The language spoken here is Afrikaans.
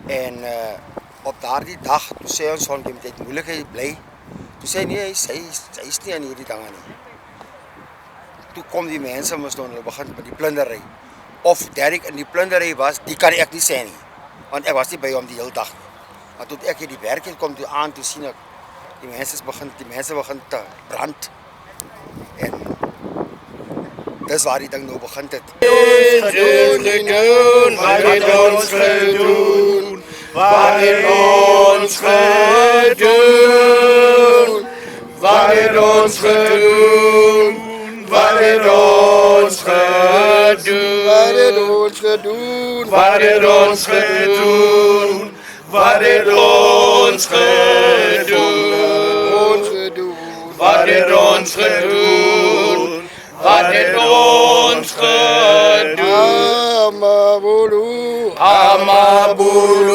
En op daardie dag, toe sê ons van jy moet moeilikheid bly. Toe sê nee, hy is nie aan hierdie dinge nie. Toe kom die mense mos nou hulle begin met die plundery. Of Derek in die plundery was, die kan ek nie sê nie. Want ek was nie by hom die hele dag nie. Maar toe ek hier die werk het kom toe aan, toe sien ek die mense begin te brand. En dis waar die ding nou begin het. Wat het ons gedoen? Wat het ons gedoen? Wat het ons gedoen? Wat het ons gedoen? Wat het ons gedoen? Wat het ons gedoen? Wat het ons gedoen? Wat het ons gedoen? Wat het ons gedoen? Amabulu, Amabulu,